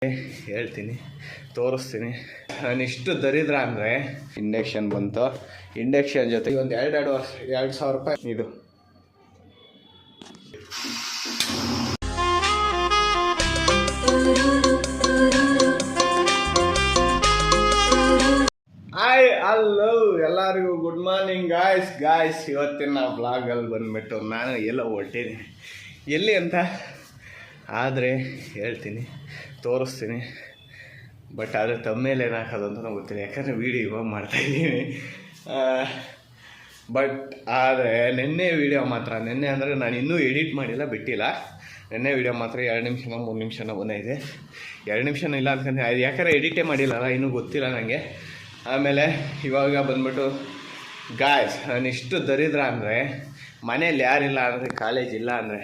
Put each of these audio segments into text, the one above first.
ಹೇಳ್ತೀನಿ, ತೋರಿಸ್ತೀನಿ. ನಾನಿಷ್ಟು ದರಿದ್ರ ಅಂದರೆ ಇಂಡಕ್ಷನ್ ಬಂತು. ಇಂಡಕ್ಷನ್ ಜೊತೆಗೆ ಒಂದು 2,000 ರೂಪಾಯಿ ಇದು. ಹಾಯ್ ಹಲೋ ಎಲ್ಲರಿಗೂ ಗುಡ್ ಮಾರ್ನಿಂಗ್ ಗಾಯ್ಸ್. ಇವತ್ತಿನ ಬ್ಲಾಗಲ್ಲಿ ಬಂದುಬಿಟ್ಟು ನಾನು ಎಲ್ಲ ಹೊರಟಿದ್ದೀನಿ. ಎಲ್ಲಿ ಅಂತ ಆದರೆ ಹೇಳ್ತೀನಿ, ತೋರಿಸ್ತೀನಿ. ಬಟ್ ಆದರೆ ತಮ್ಮೇಲೆ ಏನಾಕೋದು ಅಂತ ನನಗೆ ಗೊತ್ತಿಲ್ಲ, ಯಾಕಂದರೆ ವೀಡಿಯೋ ಇವಾಗ ಮಾಡ್ತಾಯಿದ್ದೀನಿ. ಬಟ್ ಆದರೆ ನಿನ್ನೆ ವೀಡಿಯೋ ಮಾತ್ರ, ನಿನ್ನೆ ಅಂದರೆ ನಾನು ಇನ್ನೂ ಎಡಿಟ್ ಮಾಡಿಲ್ಲ, ಬಿಟ್ಟಿಲ್ಲ. ನಿನ್ನೆ ವೀಡಿಯೋ ಮಾತ್ರ 2 ನಿಮಿಷನೋ 3 ನಿಮಿಷನೋ ಬಂದೈತೆ. 2 ನಿಮಿಷನೂ ಇಲ್ಲ ಅನ್ಕೊಂಡೆ, ಅದು ಯಾಕಂದರೆ ಎಡಿಟೇ ಮಾಡಿಲ್ಲಲ್ಲ, ಇನ್ನೂ ಗೊತ್ತಿಲ್ಲ ನನಗೆ. ಆಮೇಲೆ ಇವಾಗ ಬಂದ್ಬಿಟ್ಟು ಗಾಯ್ಸ್, ನಾನಿಷ್ಟು ದರಿದ್ರ ಅಂದರೆ ಮನೇಲಿ ಯಾರಿಲ್ಲ ಅಂದರೆ, ಕಾಲೇಜ್ ಇಲ್ಲ ಅಂದರೆ,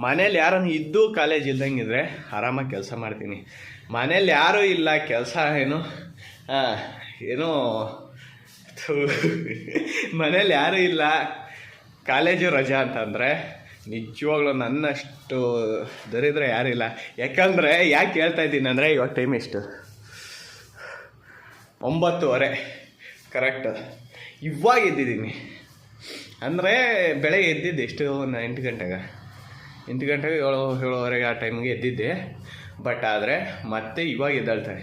ಮನೇಲಿ ಯಾರನ್ನು ಇದ್ದು ಕಾಲೇಜ್ ಇಲ್ದಂಗಿದ್ರೆ ಆರಾಮಾಗಿ ಕೆಲಸ ಮಾಡ್ತೀನಿ. ಮನೇಲಿ ಯಾರೂ ಇಲ್ಲ, ಕೆಲಸ ಏನೋ ಮನೇಲಿ ಯಾರೂ ಇಲ್ಲ, ಕಾಲೇಜು ರಜಾ ಅಂತಂದರೆ ನಿಜವಾಗ್ಲೂ ನನ್ನಷ್ಟು ದರಿದ್ರೆ ಯಾರಿಲ್ಲ. ಯಾಕಂದರೆ ಯಾಕೆ ಹೇಳ್ತಾ ಇದ್ದೀನಿ ಅಂದರೆ, ಇವಾಗ ಟೈಮ್ ಎಷ್ಟು 9:30 ಕರೆಕ್ಟ್. ಇವಾಗ ಎದ್ದಿದ್ದೀನಿ ಅಂದರೆ ಬೆಳಗ್ಗೆ ಎದ್ದಿದ್ದು ಎಷ್ಟು, 8 ಗಂಟೆಗೆ 7:30 ಆ ಟೈಮಿಗೆ ಎದ್ದಿದ್ದೆ. ಬಟ್ ಆದರೆ ಮತ್ತೆ ಇವಾಗ ಎದ್ದಾಳ್ತಾರೆ,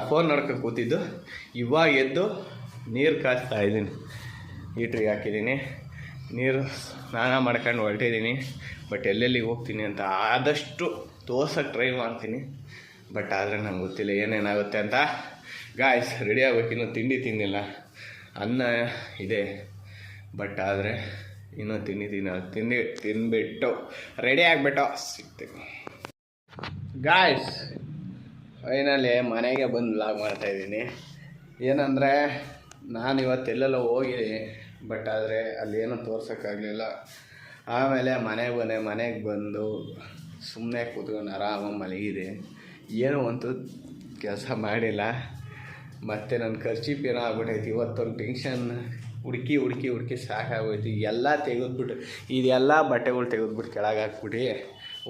ಫೋನ್ ನೋಡ್ಕೊಂಡು ಕೂತಿದ್ದು. ಇವಾಗ ಎದ್ದು ನೀರು ಕಾಸ್ತಾ ಇದ್ದೀನಿ, ಹೀಟ್ರಿಗೆ ಹಾಕಿದ್ದೀನಿ ನೀರು, ಸ್ನಾನ ಮಾಡ್ಕೊಂಡು ಹೊರಟಿದ್ದೀನಿ. ಬಟ್ ಎಲ್ಲೆಲ್ಲಿಗೆ ಹೋಗ್ತೀನಿ ಅಂತ ಆದಷ್ಟು ತೋರ್ಸೋಕ್ಕೆ ಟ್ರೈ ಮಾಡ್ತೀನಿ. ಬಟ್ ಆದರೆ ನಂಗೆ ಗೊತ್ತಿಲ್ಲ ಏನೇನಾಗುತ್ತೆ ಅಂತ. ಗಾಯ್ಸ್ ರೆಡಿ ಆಗ್ಬೇಕು, ಇನ್ನೂ ತಿಂಡಿ ತಿನ್ನಿಲ್ಲ, ಅನ್ನ ಇದೆ. ಬಟ್ ಆದರೆ ಇನ್ನೂ ತಿಂದ್ಬಿಟ್ಟು ರೆಡಿ ಆಗಿಬಿಟ್ಟು ಸಿಗ್ತೀನಿ. ಗಾಯ್ಸ್ ಫೈನಲಿ ಮನೆಗೆ ಬಂದು ವ್ಲಾಗ್ ಮಾಡ್ತಾಯಿದ್ದೀನಿ. ಏನಂದರೆ ನಾನು ಇವತ್ತೆಲ್ಲೆಲ್ಲ ಹೋಗಿದ್ದೀನಿ, ಬಟ್ ಆದರೆ ಅಲ್ಲೇನೂ ತೋರ್ಸೋಕ್ಕಾಗಲಿಲ್ಲ. ಆಮೇಲೆ ಮನೆಗೆ ಬಂದು ಸುಮ್ಮನೆ ಕೂತ್ಕೊಂಡು ಆರಾಮಾಗಿ ಮಲಗಿದೆ. ಏನೂ ಅಂತೂ ಕೆಲಸ ಮಾಡಿಲ್ಲ. ಮತ್ತು ನನ್ನ ಖರ್ಚಿಪ್ ಏನೋ ಆಗ್ಬಿಟ್ಟೈತಿ. ಇವತ್ತೊಂದು ಟೆನ್ಷನ್, ಹುಡುಕಿ ಸಾಕಾಗೋಯ್ತು. ಎಲ್ಲ ತೆಗೆದ್ಬಿಟ್ಟು, ಇದೆಲ್ಲ ಬಟ್ಟೆಗಳು ತೆಗೆದ್ಬಿಟ್ಟು ಕೆಳಗೆ ಹಾಕ್ಬಿಟ್ಟು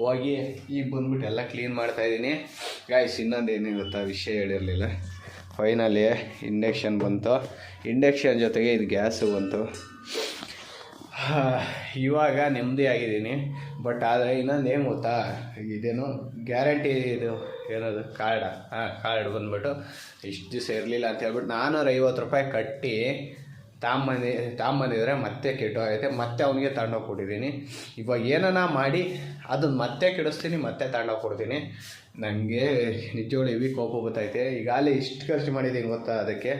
ಹೋಗಿ ಈಗ ಬಂದ್ಬಿಟ್ಟು ಎಲ್ಲ ಕ್ಲೀನ್ ಮಾಡ್ತಾಯಿದ್ದೀನಿ. ಗಾಯ್ಸ್ ಇನ್ನೊಂದು ಏನೇನು ಗೊತ್ತಾ, ವಿಷಯ ಹೇಳಿರಲಿಲ್ಲ. ಫೈನಲಿ ಇಂಡಕ್ಷನ್ ಬಂತು, ಇಂಡಕ್ಷನ್ ಜೊತೆಗೆ ಇದು ಗ್ಯಾಸು ಬಂತು. ಇವಾಗ ನೆಮ್ಮದಿ ಆಗಿದ್ದೀನಿ. ಬಟ್ ಆದರೆ ಇನ್ನೊಂದು ಏನು ಗೊತ್ತಾ, ಇದೇನು ಗ್ಯಾರಂಟಿ ಇದು ಏನದು ಕಾರ್ಡ್ ಬಂದ್ಬಿಟ್ಟು ಇಷ್ಟು ದಿವಸ ಇರಲಿಲ್ಲ ಅಂತ ಹೇಳ್ಬಿಟ್ಟು 450 ರೂಪಾಯಿ ಕಟ್ಟಿ ತಾಂಬಂದಿದ್ರೆ ಮತ್ತೆ ಕೆಟ್ಟೋಗೈತೆ. ಮತ್ತೆ ಅವನಿಗೆ ತಗೊಂಡೋಗಿ ಕೊಟ್ಟಿದ್ದೀನಿ. ಇವಾಗ ಏನನ ಮಾಡಿ ಅದನ್ನು ಮತ್ತೆ ಕೆಡಿಸ್ತೀನಿ, ಮತ್ತೆ ತಗೊಂಡೋಗಿ ಕೊಡ್ತೀನಿ. ನನಗೆ ನಿಜವಾಗ್ಲೂ ಹೆವಿ ಕೋಪ ಗೊತ್ತೈತೆ. ಈಗಾಗಲೇ ಇಷ್ಟು ಖರ್ಚು ಮಾಡಿದ್ದೀನಿ ಗೊತ್ತಾ, ಅದಕ್ಕೆ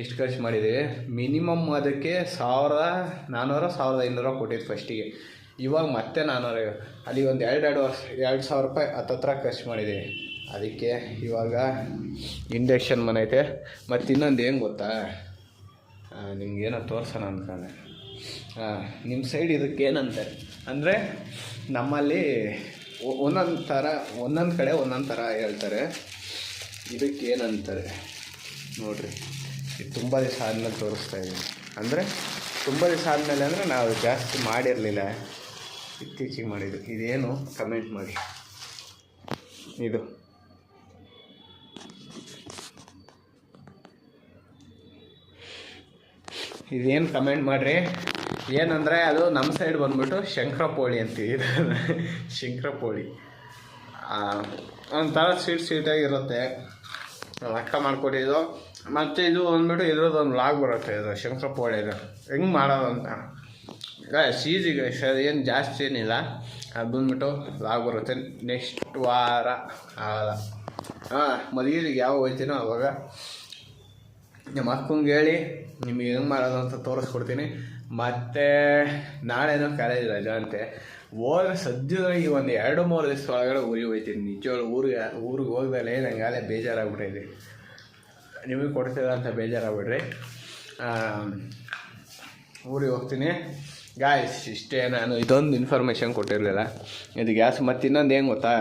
ಇಷ್ಟು ಖರ್ಚು ಮಾಡಿದ್ದೀವಿ. ಮಿನಿಮಮ್ ಅದಕ್ಕೆ 1,400-1,500 ಕೊಟ್ಟಿದ್ದು ಫಸ್ಟಿಗೆ. ಇವಾಗ ಮತ್ತೆ 400, ಅಲ್ಲಿ ಒಂದು 2,000 ರೂಪಾಯಿ ಹತ್ತತ್ರ ಖರ್ಚು ಮಾಡಿದ್ದೀವಿ. ಅದಕ್ಕೆ ಇವಾಗ ಇಂಡಕ್ಷನ್ ಮನೈತೆ. ಮತ್ತು ಇನ್ನೊಂದು ಏನು ಗೊತ್ತಾ, ನಿಮ್ಗೇನೋ ತೋರ್ಸೋಣ ಅಂದ್ಕೊಂಡೆ. ನಿಮ್ಮ ಸೈಡ್ ಇದಕ್ಕೆ ಏನಂತಾರೆ ಅಂದರೆ, ನಮ್ಮಲ್ಲಿ ಒಂದೊಂದು ಕಡೆ ಒಂದೊಂದು ಥರ ಹೇಳ್ತಾರೆ. ಇದಕ್ಕೆ ಏನಂತಾರೆ ನೋಡಿರಿ. ಇದು ತುಂಬ ದಿವಸ ಆದಮೇಲೆ ತೋರಿಸ್ತಾ ಇದ್ದೀನಿ. ಅಂದರೆ ತುಂಬ ದಿವಸ ಆದಮೇಲೆ ಅಂದರೆ ನಾವು ಜಾಸ್ತಿ ಮಾಡಿರಲಿಲ್ಲ, ಇತ್ತೀಚೆಗೆ ಮಾಡಿದ್ದು. ಇದೇನು ಕಮೆಂಟ್ ಮಾಡಿ. ಇದೇನು ಕಮೆಂಟ್ ಮಾಡಿರಿ. ಏನಂದರೆ ಅದು ನಮ್ಮ ಸೈಡ್ ಬಂದ್ಬಿಟ್ಟು ಶಂಕರಪೋಳಿ ಅಂತೀವಿ. ಶಂಕರಪೋಳಿ ಒಂಥರ ಸ್ವೀಟಾಗಿರುತ್ತೆ. ಅಕ್ಕ ಮಾಡಿಕೊಟ್ಟಿದ್ದು. ಮತ್ತು ಇದು ಬಂದ್ಬಿಟ್ಟು ಇದ್ರದ್ದೊಂದು ವ್ಲಾಗ್ ಬರುತ್ತೆ, ಇದು ಶಂಕರಪೋಳಿದು ಹೆಂಗೆ ಮಾಡೋದು ಅಂತ. ಈಸಿಗೆ ಸರ್, ಏನು ಜಾಸ್ತಿ ಏನಿಲ್ಲ. ಅದು ಬಂದ್ಬಿಟ್ಟು ವ್ಲಾಗ್ ಬರುತ್ತೆ. ನೆಕ್ಸ್ಟ್ ವಾರ ಆಗಲ್ಲ, ಮದುವೆಗೆ ಯಾವಾಗ ಹೋಗ್ತೀನೋ ಅವಾಗ ನಮ್ಮ ಅಕ್ಕಂಗೆ ಹೇಳಿ ನಿಮಗೆ ಹೆಂಗೆ ಮಾಡೋದು ಅಂತ ತೋರಿಸ್ಕೊಡ್ತೀನಿ. ಮತ್ತು ನಾಳೆನೋ ಕಾಲೇಜ್ ರಜಾ ಅಂತೆ. ಹೋದ್ರೆ ಸದ್ಯದಾಗ ಈ ಒಂದು 2-3 ದಿವಸ ಒಳಗಡೆ ಊರಿಗೆ ಹೋಗ್ತೀನಿ. ನಿಜವಾಗ್ಲೂ ಊರಿಗೆ ಹೋಗ್ದಲ್ಲೇ ನಂಗೆ ಅಲ್ಲೇ ಬೇಜಾರಾಗ್ಬಿಟ್ಟಿದೆ. ನಿಮಗೆ ಕೊಡ್ತೀರ ಅಂತ ಬೇಜಾರಾಗ್ಬಿಡ್ರಿ. ಊರಿಗೆ ಹೋಗ್ತೀನಿ ಗಾಯ್ಸ್. ಇಷ್ಟೇ, ನಾನು ಇದೊಂದು ಇನ್ಫಾರ್ಮೇಷನ್ ಕೊಟ್ಟಿರಲಿಲ್ಲ. ಇದು ಗ್ಯಾಸ್. ಮತ್ತು ಇನ್ನೊಂದು ಏನು ಗೊತ್ತಾ,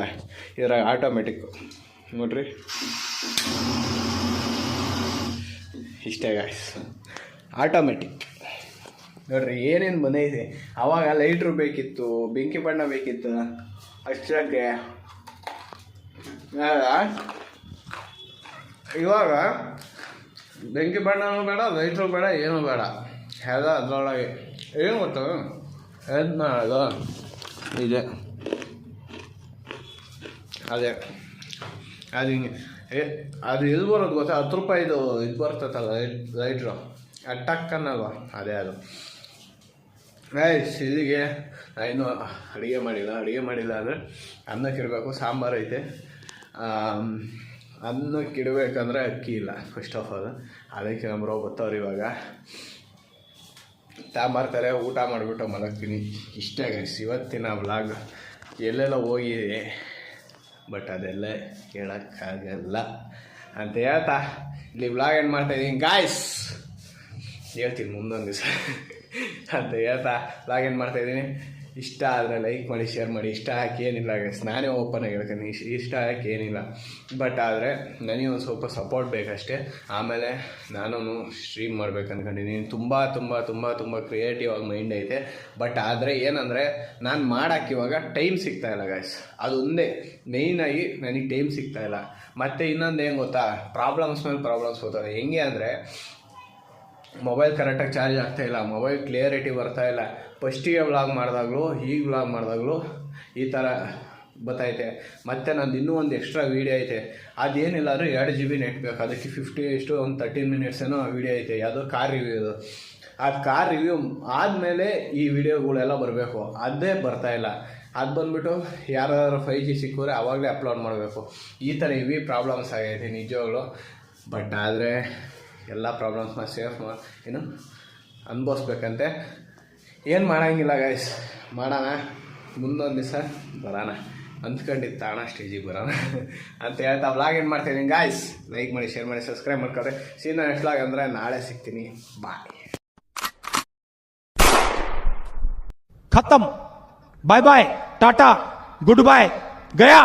ಇದ್ರಾಗ ಆಟೋಮೆಟಿಕ್ಕು ನೋಡ್ರಿ. ಇಷ್ಟೇ ಗಾಯ್ಸ್, ಆಟೋಮೆಟಿಕ್ ನೋಡ್ರಿ. ಏನೇನು ಬಂದೈತೆ. ಆವಾಗ ಲೈಟ್ರು ಬೇಕಿತ್ತು, ಬೆಂಕಿ ಬಣ್ಣ ಬೇಕಿತ್ತು, ಅಷ್ಟಕ್ಕೆ ಇವಾಗ ಬೆಂಕಿ ಬಣ್ಣನೂ ಬೇಡ ಲೈಟ್ರು ಬೇಡ ಏನೂ ಬೇಡ ಎಲ್ಲ ಅದರೊಳಗೆ ಏನು ಗೊತ್ತು ಏನು ಮಾಡೋದು ಇದೆ ಅದೇ ಅದು ಹಿಂಗೆ ಅದು ಎಲ್ಲಿ ಬರೋದು ಗೊತ್ತಾ 10 ರೂಪಾಯಿದು ಇದು ಬರ್ತೈತಲ್ಲ ಲೈಟ್ರು ಟಕ್ಕನ್ನಲ್ವ ಅದೇ ಅದು ಇಲ್ಲಿಗೆ ಇನ್ನೂ ಅಡುಗೆ ಮಾಡಿಲ್ಲ ಅಂದರೆ ಅನ್ನಕ್ಕೆ ಇಡಬೇಕು ಸಾಂಬಾರು ಐತೆ ಅನ್ನಕ್ಕೆ ಇಡಬೇಕಂದ್ರೆ ಅಕ್ಕಿ ಇಲ್ಲ ಫಸ್ಟ್ ಆಫ್ ಆಲ್ ಅದಕ್ಕೆ ನಮ್ಮ ರೋ ಗೊತ್ತವ್ರು ಇವಾಗ ತಾಂಬರ್ತಾರೆ ಊಟ ಮಾಡಿಬಿಟ್ಟು ಮಲಗ್ತೀನಿ ಇಷ್ಟೇ ಗೈಸ್ ಇವತ್ತಿನ ವ್ಲಾಗ್ ಎಲ್ಲೆಲ್ಲ ಹೋಗಿದೆ ಬಟ್ ಅದೆಲ್ಲ ಹೇಳೋಕ್ಕಾಗಲ್ಲ ಅಂತ ಹೇಳ್ತಾ ಇಲ್ಲಿ ವ್ಲಾಗ್ ಏನು ಮಾಡ್ತಾಯಿದ್ದೀನಿ ಗಾಯ್ಸ್ ಹೇಳ್ತೀನಿ ಮುಂದೊಂದು ದಿವಸ ಅಂತ ಹೇಳ್ತಾ ವ್ಲಾಗ್ ಏನು ಮಾಡ್ತಾಯಿದ್ದೀನಿ ಇಷ್ಟ ಆದರೆ ಲೈಕ್ ಮಾಡಿ ಶೇರ್ ಮಾಡಿ ಇಷ್ಟ ಹಾಕಿ ಏನಿಲ್ಲ ಗೈಸ್ ನಾನೇ ಓಪನ್ ಆಗಿ ಹೇಳ್ತೀನಿ ಇಷ್ಟ ಹಾಕಿ ಏನಿಲ್ಲ ಬಟ್ ಆದರೆ ನನಗೆ ಒಂದು ಸ್ವಲ್ಪ ಸಪೋರ್ಟ್ ಬೇಕಷ್ಟೇ ಆಮೇಲೆ ನಾನು ಸ್ಟ್ರೀಮ್ ಮಾಡ್ಬೇಕು ಅಂದ್ಕೊಂಡಿದ್ದೀನಿ ತುಂಬ ಕ್ರಿಯೇಟಿವ್ ಆಗಿ ಮೈಂಡ್ ಐತೆ ಬಟ್ ಆದರೆ ಏನಂದರೆ ನಾನು ಮಾಡೋಕ್ಕೆ ಇವಾಗ ಟೈಮ್ ಸಿಗ್ತಾಯಿಲ್ಲ ಗೈಸ್ ಅದೊಂದೇ ಮೇಯ್ನಾಗಿ ನನಗೆ ಟೈಮ್ ಸಿಗ್ತಾಯಿಲ್ಲ ಮತ್ತು ಇನ್ನೊಂದು ಏನು ಗೊತ್ತಾ ಪ್ರಾಬ್ಲಮ್ಸ್ ಮೇಲೆ ಪ್ರಾಬ್ಲಮ್ಸ್ ಹೋಗ್ತವೆ ಹೆಂಗೆ ಅಂದರೆ ಮೊಬೈಲ್ ಕರೆಕ್ಟಾಗಿ ಚಾರ್ಜ್ ಆಗ್ತಾಯಿಲ್ಲ ಮೊಬೈಲ್ ಕ್ಲಿಯರಿಟಿ ಬರ್ತಾಯಿಲ್ಲ ಫಸ್ಟಿಗೆ ವ್ಲಾಗ್ ಮಾಡಿದಾಗಲೂ ಈಗ ವ್ಲಾಗ್ ಮಾಡಿದಾಗಲೂ ಈ ಥರ ಬತ್ತೈತೆ ಮತ್ತು ನಂದು ಇನ್ನೂ ಒಂದು ಎಕ್ಸ್ಟ್ರಾ ವೀಡಿಯೋ ಐತೆ ಅದೇನಿಲ್ಲ ಅಂದರೆ 2 GB ನೆಟ್ ಬೇಕು ಅದಕ್ಕೆ 50 ಒಂದು 13 ಮಿನಿಟ್ಸ್ ಏನೋ ವೀಡಿಯೋ ಐತೆ ಯಾವುದೋ ಕಾರ್ ರಿವ್ಯೂದು ಅದು ಕಾರ್ ರಿವ್ಯೂ ಆದಮೇಲೆ ಈ ವಿಡಿಯೋಗಳೆಲ್ಲ ಬರಬೇಕು ಅದೇ ಬರ್ತಾಯಿಲ್ಲ ಅದು ಬಂದುಬಿಟ್ಟು ಯಾರಾದ್ರೂ 5G ಸಿಕ್ಕಿದ್ರೆ ಆವಾಗಲೇ ಅಪ್ಲೋಡ್ ಮಾಡಬೇಕು ಈ ಥರ ಇವಿ ಪ್ರಾಬ್ಲಮ್ಸ್ ಆಗೈತೆ ನಿಜವಾಗ್ಲೂ ಬಟ್ ಆದರೆ ಎಲ್ಲ ಪ್ರಾಬ್ಲಮ್ಸ್ನ ಸೇಫ್ ಏನು ಅನುಭವಿಸ್ಬೇಕಂತೆ ಏನು ಮಾಡೋಂಗಿಲ್ಲ ಗೈಸ್ ಮಾಡೋಣ ಮುಂದೊಂದು ದಿವಸ ಬರೋಣ ಅಂದ್ಕೊಂಡಿದ್ದು ತಾಣ ಸ್ಟೇಜಿಗೆ ಬರೋಣ ಅಂತ ಹೇಳ್ತಾ ವ್ಲಾಗ್ ಏನು ಮಾಡ್ತಾಯಿದ್ದೀನಿ ಗಾಯ್ಸ್ ಲೈಕ್ ಮಾಡಿ ಶೇರ್ ಮಾಡಿ ಸಬ್ಸ್ಕ್ರೈಬ್ ಮಾಡ್ಕೊಳ್ರಿ ಸೀನಾ ನೆಕ್ಸ್ಟ್ ವ್ಲಾಗ್ ಅಂದರೆ ನಾಳೆ ಸಿಗ್ತೀನಿ ಬಾಯ್ खत्म bye bye tata good bye गया